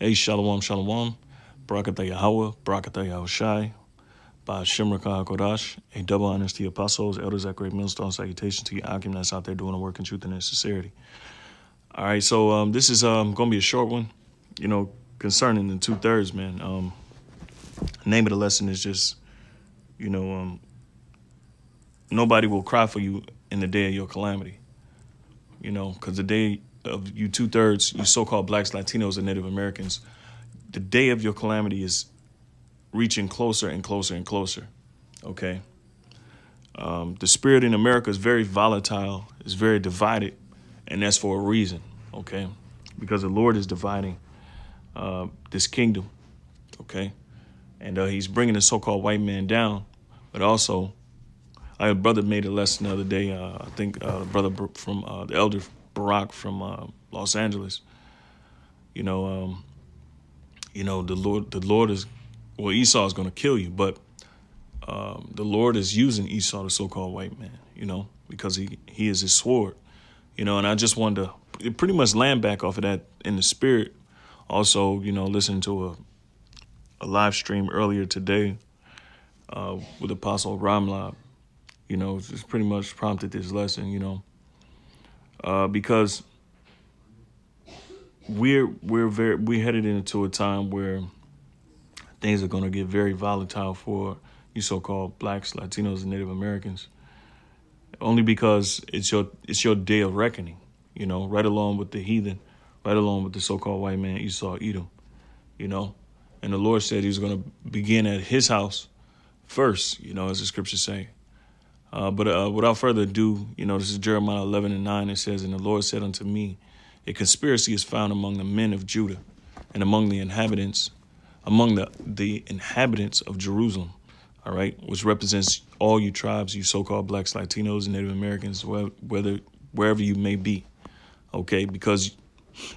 Hey, Shalom, Shalom. Barakatah Yahweh, Barakatah Yahushai, by Shimrakah Kodash. A double honors to the apostles, elders at Great Millstone. Salutation to your Akim that's out there doing the work in truth and in sincerity. All right, so this is going to be a short one, concerning the 2/3, man. The name of the lesson is just, nobody will cry for you in the day of your calamity, because the day of you 2/3, you so-called blacks, Latinos, and Native Americans, the day of your calamity is reaching closer and closer and closer. Okay. The spirit in America is very volatile, it's very divided, and that's for a reason. Okay. Because the Lord is dividing this kingdom. Okay. And he's bringing the so-called white man down. But also, a brother made a lesson the other day. I think the brother from the elder Barack from Los Angeles. The Lord is, well, Esau is going to kill you, but the Lord is using Esau, the so-called white man, because he is his sword, and I just wanted to pretty much land back off of that in the spirit. Also, listening to a live stream earlier today with Apostle Ramlab, it's pretty much prompted this lesson, because we're headed into a time where things are going to get very volatile for you so-called blacks, Latinos, and Native Americans. Only because it's your day of reckoning, right along with the heathen, right along with the so-called white man Esau, Edom, And the Lord said He was going to begin at His house first, as the scriptures say. But without further ado, this is Jeremiah 11:9. It says, "And the Lord said unto me, a conspiracy is found among the men of Judah, and among the inhabitants of Jerusalem." All right, which represents all you tribes, you so-called blacks, Latinos, and Native Americans, wherever you may be. Okay, because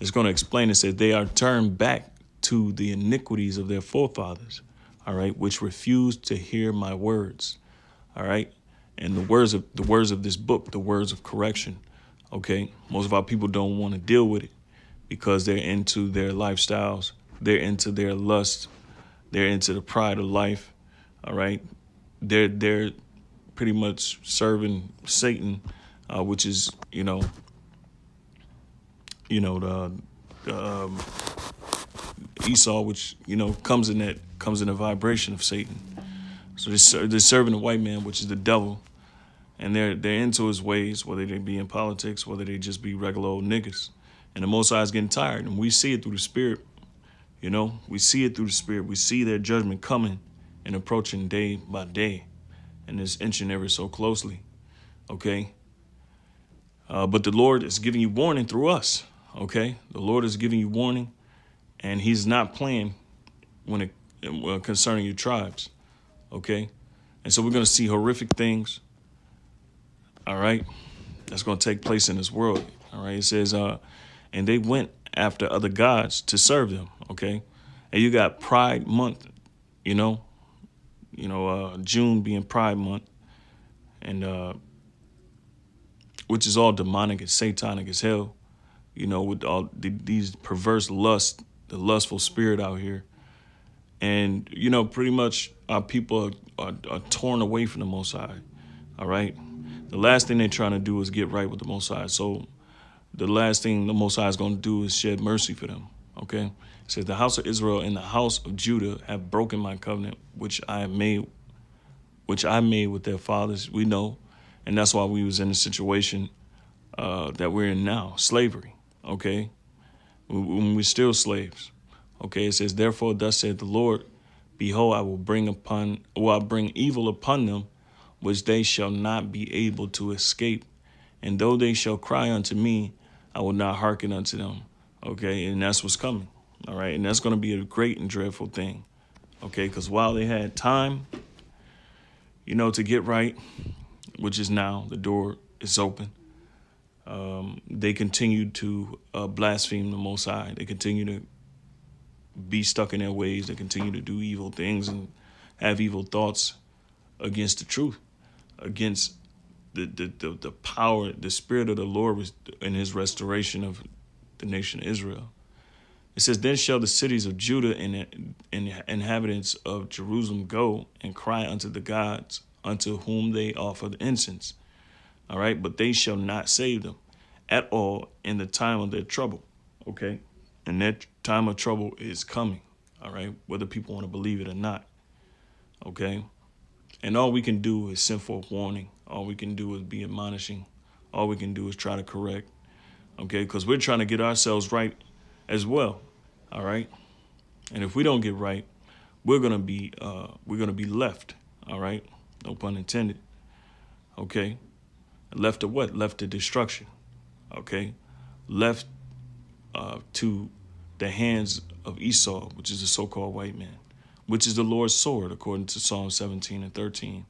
it's going to explain it. Said they are turned back to the iniquities of their forefathers. All right, which refused to hear my words. All right, and the words of this book, the words of correction. Okay, most of our people don't want to deal with it because they're into their lifestyles, they're into their lust, they're into the pride of life. All right, they're pretty much serving Satan, which is the Esau, which comes in a vibration of Satan. So they're serving the white man, which is the devil, and they're into his ways, whether they be in politics, whether they just be regular old niggas. And the Most High is getting tired, and we see it through the spirit. We see it through the spirit. We see their judgment coming and approaching day by day, and it's inching ever so closely. Okay. But the Lord is giving you warning through us. Okay. The Lord is giving you warning, and He's not playing concerning your tribes. Okay. And so we're going to see horrific things. All right. That's going to take place in this world. All right. It says, and they went after other gods to serve them. Okay. And you got Pride Month, June being Pride Month, and which is all demonic and satanic as hell, with all these perverse lust, the lustful spirit out here. And, pretty much our people are torn away from the Most High. All right. The last thing they're trying to do is get right with the Most High. So the last thing the Most High is going to do is shed mercy for them. Okay. It says, the house of Israel and the house of Judah have broken my covenant, which I made with their fathers. We know. And that's why we was in the situation that we're in now, slavery. Okay. When we're still slaves. Okay. It says, therefore, thus said the Lord, behold, I will bring evil upon them, which they shall not be able to escape. And though they shall cry unto me, I will not hearken unto them. Okay. And that's what's coming. All right. And that's going to be a great and dreadful thing. Okay. Because while they had time, to get right, which is now, the door is open. They continue to blaspheme the Most High. They continue to be stuck in their ways. They continue to do evil things and have evil thoughts against the truth, against the power, the spirit of the Lord in His restoration of the nation of Israel. It says, then shall the cities of Judah and inhabitants of Jerusalem go and cry unto the gods unto whom they offer the incense. All right. But they shall not save them at all in the time of their trouble. Okay. And that time of trouble is coming. All right. Whether people want to believe it or not. Okay. And all we can do is send forth warning. All we can do is be admonishing. All we can do is try to correct. Okay. Because we're trying to get ourselves right as well. All right. And if we don't get right, we're gonna be left. All right. No pun intended. Okay. Left to what? Left to destruction. Okay. Left to the hands of Esau, which is the so-called white man, which is the Lord's sword, according to Psalm 17 and 13.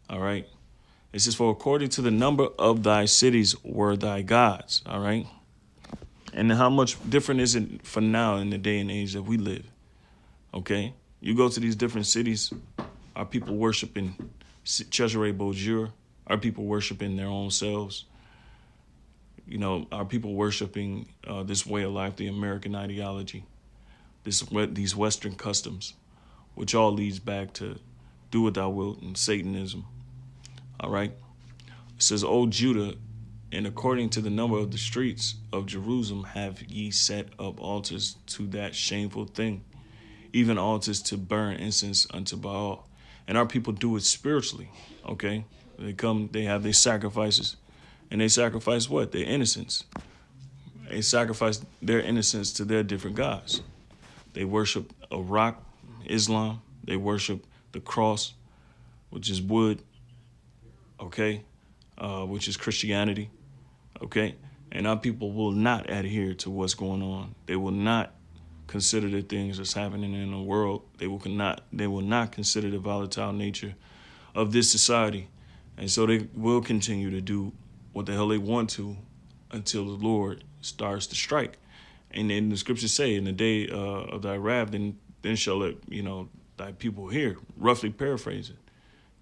All right. It says, for according to the number of thy cities were thy gods. All right. And how much different is it for now in the day and age that we live? Okay. You go to these different cities, are people worshiping Cesare Borgia? Are people worshiping their own selves? You know, are people worshiping this way of life, the American ideology, these Western customs, which all leads back to do what thou wilt and Satanism. All right. It says, O Judah, and according to the number of the streets of Jerusalem have ye set up altars to that shameful thing, even altars to burn incense unto Baal. And our people do it spiritually. Okay. They have their sacrifices. And they sacrifice what? Their innocence. They sacrifice their innocence to their different gods. They worship a rock, Islam. They worship the cross, which is wood, okay, which is Christianity, okay? And our people will not adhere to what's going on. They will not consider the things that's happening in the world. They will not consider the volatile nature of this society. And so they will continue to do what the hell they want to until the Lord starts to strike. And then the scriptures say, in the day of thy wrath, then shall it, thy people hear, roughly paraphrase it,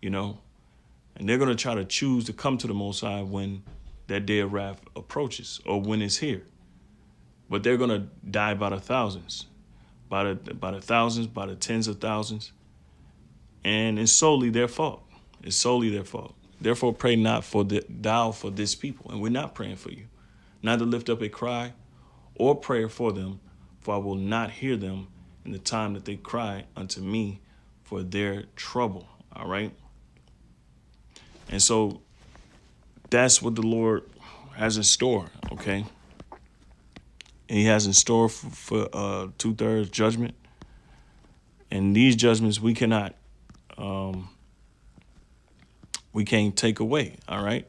And they're going to try to choose to come to the Most High when that day of wrath approaches or when it's here. But they're going to die by the thousands, by the tens of thousands. And it's solely their fault. It's solely their fault. Therefore, pray not for this people. And we're not praying for you. Neither lift up a cry or prayer for them, for I will not hear them in the time that they cry unto me for their trouble. All right. And so that's what the Lord has in store. Okay. And he has in store for 2/3 judgment. And these judgments we can't take away. All right.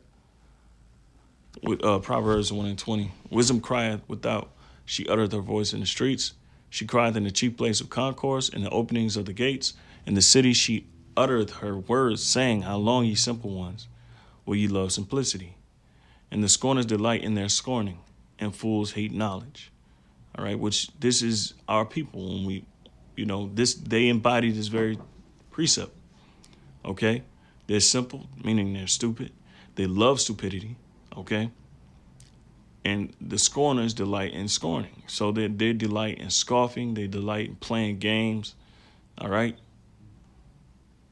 With Proverbs 1:20, wisdom crieth without, she uttereth her voice in the streets. She crieth in the chief place of concourse, in the openings of the gates. In the city she uttereth her words, saying, how long, ye simple ones, will ye love simplicity? And the scorners delight in their scorning, and fools hate knowledge. All right, which this is our people. When we, they embody this very precept. Okay, they're simple, meaning they're stupid. They love stupidity. Okay. And the scorners delight in scorning. So they delight in scoffing. They delight in playing games. All right.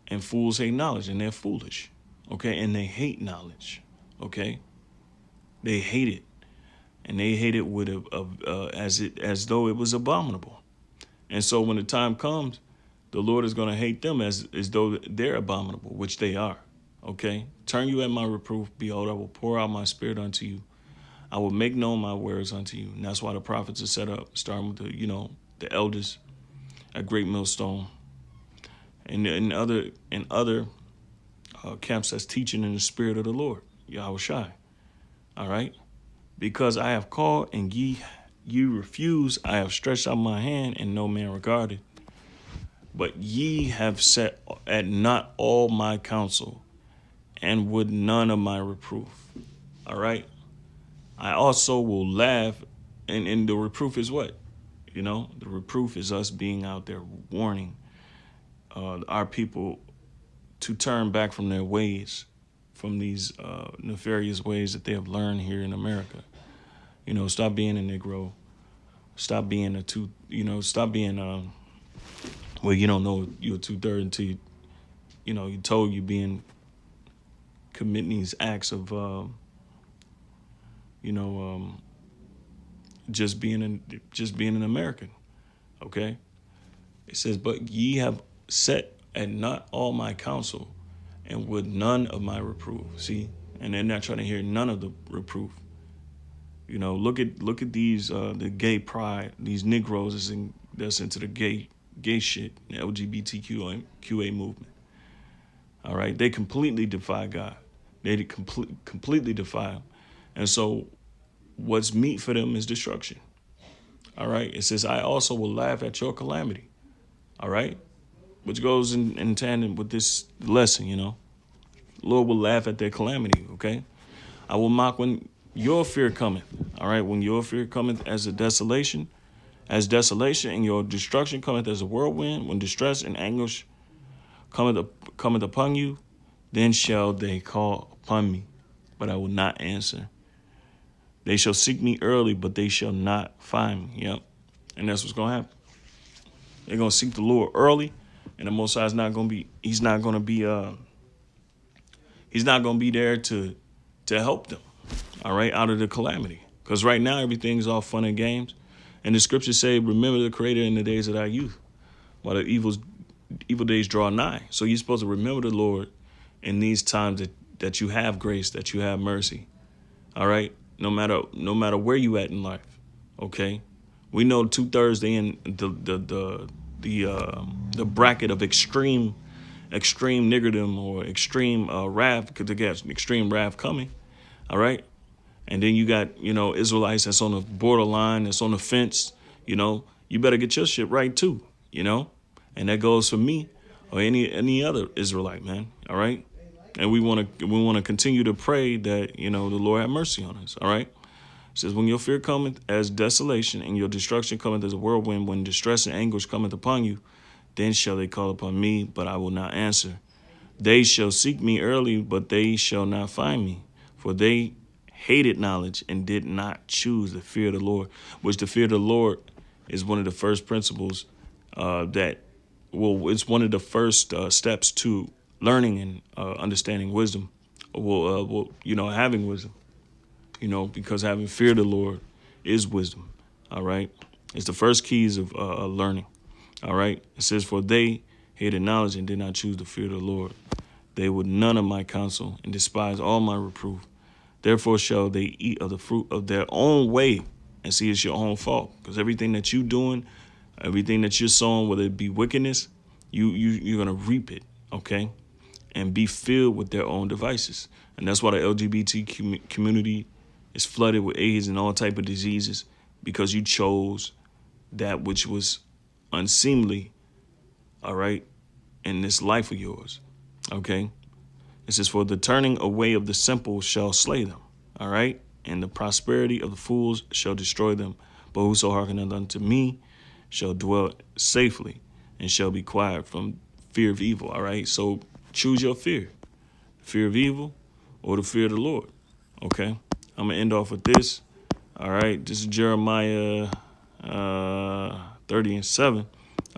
And fools hate knowledge, and they're foolish. Okay. And they hate knowledge. Okay. They hate it. And they hate it with as though it was abominable. And so when the time comes, the Lord is going to hate them as though they're abominable, which they are. Okay. Turn you at my reproof. Behold, I will pour out my spirit unto you. I will make known my words unto you. And that's why the prophets are set up, starting with the elders at Great Millstone, and in other camps that's teaching in the spirit of the Lord, Yahweh Shai. All right. Because I have called and ye refuse, I have stretched out my hand and no man regarded. But ye have set at not all my counsel, and would none of my reproof. All right. I also will laugh. And the reproof is what? The reproof is us being out there warning our people to turn back from their ways, from these nefarious ways that they have learned here in America. Stop being a Negro. Stop being stop being, well, you don't know you're a 2/3 until you told you being committing these acts of, you know, just being an American. Okay. It says, but ye have set at not all my counsel, and would none of my reproof. See, and they're not trying to hear none of the reproof. Look at these the gay pride, these Negroes that's into the gay shit, the LGBTQA movement. All right, they completely defy God. They completely defy Him, and so what's meat for them is destruction. All right, it says, I also will laugh at your calamity. All right, which goes in tandem with this lesson. Lord will laugh at their calamity. Okay, I will mock when your fear cometh. All right, when your fear cometh as desolation, and your destruction cometh as a whirlwind, when distress and anguish cometh upon you, then shall they call upon me, but I will not answer. They shall seek me early, but they shall not find me. Yep, and that's what's gonna happen. They're gonna seek the Lord early, and the Most High is not gonna be. He's not gonna be. He's not gonna be there to help them. All right, out of the calamity. Because right now everything's all fun and games, and the scriptures say, "Remember the Creator in the days of thy youth, while the evil days draw nigh." So you're supposed to remember the Lord in these times that you have grace, that you have mercy. All right, no matter where you at in life. Okay, we know 2/3 they in the bracket of extreme niggerdom or extreme wrath, because they got extreme wrath coming. All right, and then you got Israelites that's on the borderline, that's on the fence. You better get your shit right too. And that goes for me or any other Israelite, man. All right, and we want to continue to pray that the Lord have mercy on us. All right. It says, when your fear cometh as desolation, and your destruction cometh as a whirlwind, when distress and anguish cometh upon you, then shall they call upon me, but I will not answer. They shall seek me early, but they shall not find me, for they hated knowledge and did not choose the fear of the Lord. Which the fear of the Lord is one of the first principles it's one of the first steps to learning and understanding wisdom. Having wisdom. Because having fear of the Lord is wisdom. All right. It's the first keys of learning. All right. It says, for they hated knowledge and did not choose the fear of the Lord. They would none of my counsel and despise all my reproof. Therefore shall they eat of the fruit of their own way. And see, it's your own fault, because everything that you're doing, everything that you're sowing, whether it be wickedness, you're going to reap it. OK, and be filled with their own devices. And that's why the LGBT community is flooded with AIDS and all type of diseases, because you chose that which was unseemly, all right, in this life of yours, okay? It says, for the turning away of the simple shall slay them, all right? And the prosperity of the fools shall destroy them. But whoso hearkeneth unto me shall dwell safely and shall be quiet from fear of evil, all right? So choose your fear of evil or the fear of the Lord, okay? I'm going to end off with this. All right, this is Jeremiah 30:7,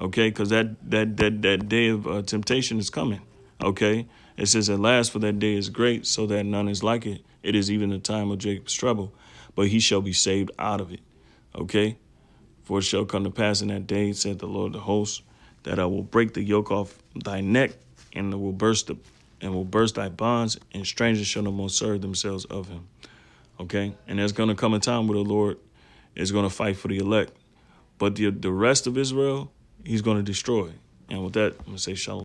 okay, because that day of temptation is coming, okay? It says, at last, for that day is great, so that none is like it. It is even the time of Jacob's trouble, but he shall be saved out of it, okay? For it shall come to pass in that day, said the Lord of the hosts, that I will break the yoke off thy neck, and will burst thy bonds, and strangers shall no more serve themselves of him. Okay, and there's going to come a time where the Lord is going to fight for the elect. But the rest of Israel, he's going to destroy. And with that, I'm going to say shalom.